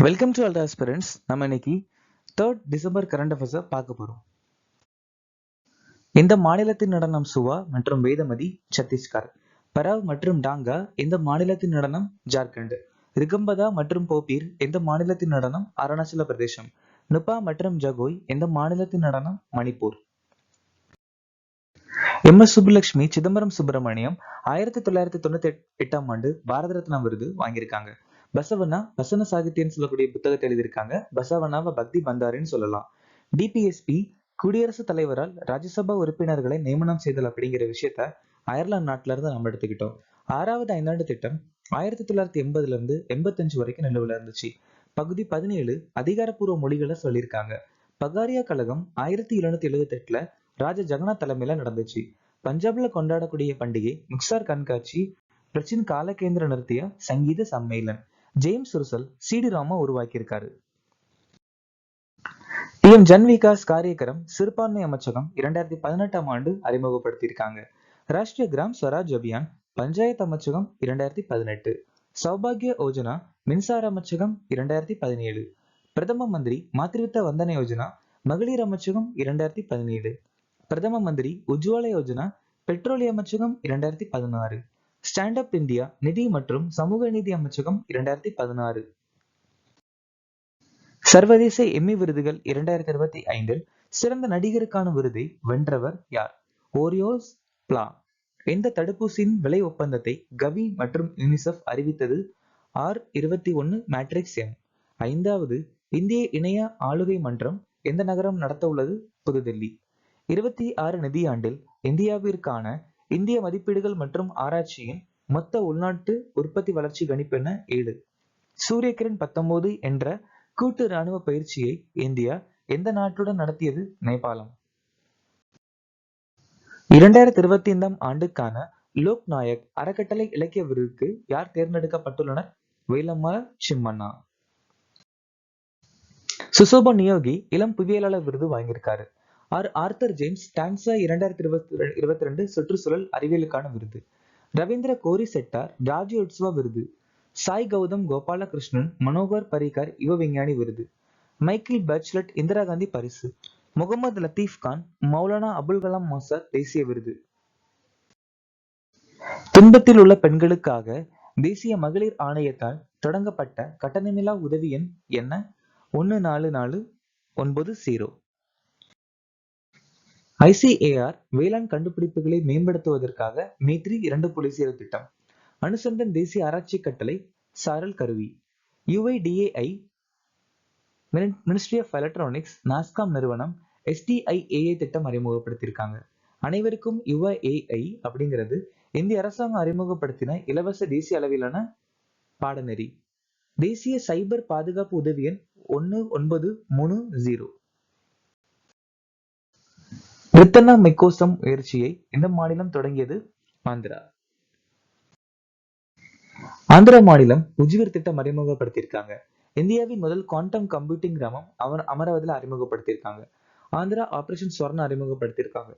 Welcome to all aspirants. நம்ம இன்னைக்கு 3rd December current அஃபேர்ஸை பார்க்க போறோம். இந்த மாநிலத்தின் நடனம் சுவா மற்றும் வேதமதி சத்தீஸ்கர். பராவ் மற்றும் டாங்கா இந்த மாநிலத்தின் நடனம் ஜார்க்கண்ட். ரிகம்பதா மற்றும் போபீர் இந்த மாநிலத்தின் நடனம் அருணாச்சல பிரதேசம். நுப்பா மற்றும் ஜகோய் இந்த மாநிலத்தின் நடனம் மணிப்பூர். எம்.எஸ். சுப்புலட்சுமி சிதம்பரம் சுப்பிரமணியம் 1998ஆம் ஆண்டு பாரத ரத்னா விருது வாங்கியிருக்காங்க. பசவண்ணா வசன சாகித்யன்னு சொல்லக்கூடிய புத்தகத்தை எழுதியிருக்காங்க. பசவண்ணாவை பக்தி பந்தாரின்னு சொல்லலாம். டிபிஎஸ்பி குடியரசுத் தலைவரால் ராஜ்யசபா உறுப்பினர்களை நியமனம் செய்தல் அப்படிங்கிற விஷயத்த அயர்லாந்து நாட்டுல இருந்து நம்ம எடுத்துக்கிட்டோம். 6வது ஐந்தாண்டு திட்டம் 1980ல இருந்து 85 வரைக்கும் நிலவுல இருந்துச்சு. பகுதி 17 அதிகாரப்பூர்வ மொழிகளை சொல்லியிருக்காங்க. பகாரியா கழகம் 1778ல ராஜா ஜெகநாத் தலைமையில நடந்துச்சு. பஞ்சாப்ல கொண்டாடக்கூடிய பண்டிகை முக்சார் கண்காட்சி. பிரச்சின் காலகேந்திர நிறுத்திய சங்கீத சம்மேளன். ஜேம்ஸ் ருசல் சிடி ராமா உருவாக்கியிருக்காரு. பிஎம் ஜன் விகாஸ் காரியக்கிரம் சிறுபான்மை அமைச்சகம் 2018ஆம் ஆண்டு அறிமுகப்படுத்தியிருக்காங்க. ராஷ்டிரிய கிராம் ஸ்வராஜ் அபியான் பஞ்சாயத்து அமைச்சகம் 2018. சௌபாகிய யோஜனா மின்சார அமைச்சகம் 2017. பிரதம மந்திரி மாத்ருத்வ வந்தன யோஜனா மகளிர் அமைச்சகம் 2017. பிரதம மந்திரி உஜ்வால யோஜனா பெட்ரோலிய அமைச்சகம் 2016. ஸ்டாண்ட் அப் இந்தியா நிதி மற்றும் சமூக நீதி அமைச்சகம் 2016. சர்வதேச எம்மி விருதுகள் 2025 சிறந்த நடிகருக்கான விருதை வென்றவர் யார்? ஓரியோஸ் பிளா. எந்த தடுப்பூசியின் விலை ஒப்பந்தத்தை கவி மற்றும் யூனிசெஃப் அறிவித்தது? R21 matrix M. 5வது இந்திய இணைய ஆளுகை மன்றம் எந்த நகரம் நடத்த உள்ளது? புதுதில்லி. 26 நிதியாண்டில் இந்தியாவிற்கான இந்திய மதிப்பீடுகள் மற்றும் ஆராய்ச்சியின் மொத்த உள்நாட்டு உற்பத்தி வளர்ச்சி கணிப்பு என 7. சூரியகிரண் 19 என்ற கூட்டு ராணுவ பயிற்சியை இந்தியா எந்த நாட்டுடன் நடத்தியது? நேபாளம். 2025ஆம் ஆண்டுக்கான லோக் நாயக் அறக்கட்டளை இலக்கிய விருதுக்கு யார் தேர்ந்தெடுக்கப்பட்டுள்ளனர்? வேலம்மாள் சிம்மண்ணா. சுசோபா நியோகி இளம் புவியியலாளர் விருது வாங்கியிருக்காரு. ஆர்தர் ஜேம்ஸ் டான்சா 2022 சுற்றுச்சூழல் அறிவியலுக்கான விருது. ரவீந்திர கோரி செட்டார் ராஜ்யோத்சவ விருது. சாய் கௌதம் கோபாலகிருஷ்ணன் மனோகர் பரிகர் யுவ விஞ்ஞானி விருது. மைக்கேல் பேச்லட் இந்திரா காந்தி பரிசு. முகமது லத்தீப் கான் மௌலானா அபுல் கலாம் ஆசாத் தேசிய விருது. துன்பத்தில் உள்ள பெண்களுக்காக தேசிய மகளிர் ஆணையத்தால் தொடங்கப்பட்ட கட்டணமில்லா உதவி எண் என்ன? 1449. ஐசிஏஆர் வேளாண் கண்டுபிடிப்புகளை மேம்படுத்துவதற்காக மீ3 2.0 திட்டம். அனுசந்தன் தேசிய ஆராய்ச்சி கட்டளை சாரல் கருவி. UIDAI ministry of electronics NASSCOM நிறுவனம் SDIAA திட்டம் அறிமுகப்படுத்தியிருக்காங்க. அனைவருக்கும் UIAI அப்படிங்கிறது இந்திய அரசாங்கம் அறிமுகப்படுத்தின இலவச தேசிய அளவிலான பாடநெறி. தேசிய சைபர் பாதுகாப்பு உதவி எண் 1930. ரித்தனா மெக்கோசம் முயற்சியை இந்த மாநிலம் தொடங்கியது? ஆந்திரா. ஆந்திர மாநிலம் உஜ்வீர் திட்டம் அறிமுகப்படுத்தியிருக்காங்க. இந்தியாவின் முதல் குவாண்டம் கம்ப்யூட்டிங் கிராமம் அமராவதியில் அறிமுகப்படுத்தியிருக்காங்க. ஆந்திரா ஆபரேஷன் ஸ்வர்ண அறிமுகப்படுத்தியிருக்காங்க.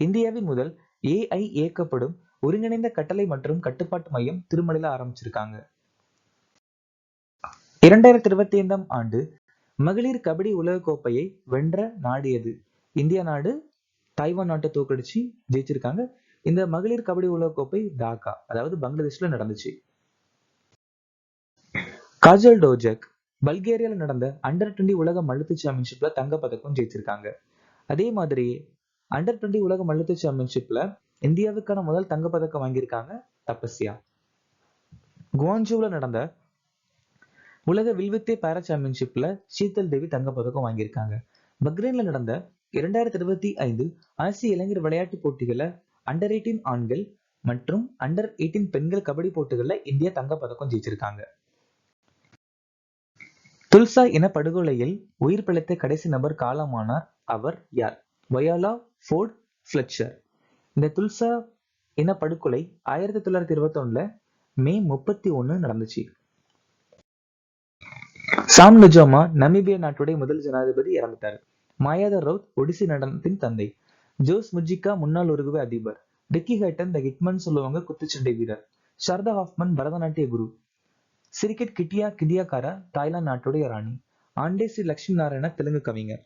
இந்தியாவின் முதல் AI இயக்கப்படும் ஒருங்கிணைந்த கட்டளை மற்றும் கட்டுப்பாட்டு மையம் திருமலையில ஆரம்பிச்சிருக்காங்க. 2025ஆம் ஆண்டு மகளிர் கபடி உலக கோப்பையை வென்ற நாடு எது? இந்தியா நாடு தைவான் நாட்டை தோக்கடிச்சு ஜெயிச்சிருக்காங்க. இந்த மகளிர் கபடி உலக கோப்பை டாக்கா அதாவது பங்களாதேஷ்ல நடந்துச்சு. காஜல் டோஜக் பல்கேரியால நடந்த அண்டர்-20 உலக மல்யுத்த சாம்பியன்ஷிப்ல தங்கப்பதக்கம் ஜெயிச்சிருக்காங்க. அதே மாதிரி அண்டர்-20 உலக மல்யுத்த சாம்பியன்ஷிப்ல இந்தியாவுக்கான முதல் தங்கப்பதக்கம் வாங்கியிருக்காங்க தபஸ்யா. குவான்ஜூல நடந்த உலக வில்வித்தை பாரா சாம்பியன்ஷிப்ல சீதல் தேவி தங்கப்பதக்கம் வாங்கியிருக்காங்க. பக்ரைன்ல நடந்த 2025 ஆசிய இளைஞர் விளையாட்டு போட்டிகள்ல அண்டர்-18 ஆண்கள் மற்றும் அண்டர்-18 பெண்கள் கபடி போட்டிகள்ல இந்தியா தங்கப்பதக்கம் ஜெயிச்சிருக்காங்க. துல்சா இன படுகொலையில் உயிர் பிழைத்த கடைசி நபர் காலமானார். அவர் யார்? Viola Ford Fletcher. இந்த துல்சா இன படுகொலை 1921 மே 31 நடந்துச்சு. சாம் நுஜோமா நமீபியா நாட்டுடைய முதல் ஜனாதிபதி இறந்துட்டாரு. மாயாத ரவுத் ஒடிசி நடனத்தின் தந்தை. ஜோஸ் முஜிகா முன்னாள் உருகுவே அதிபர். டிக்கி ஹைட்டன் த ஹிட்மன் சொல்லுவாங்க குத்துச்சண்டை வீரர். ஷாரதா ஹாஃப்மன் பரதநாட்டிய குரு. சிரிக்கெட் கிட்டியா கிடியாக்காரா தாய்லாந்து நாட்டுடைய ராணி. ஆண்டே ஸ்ரீ லட்சுமி நாராயண தெலுங்கு கவிஞர்.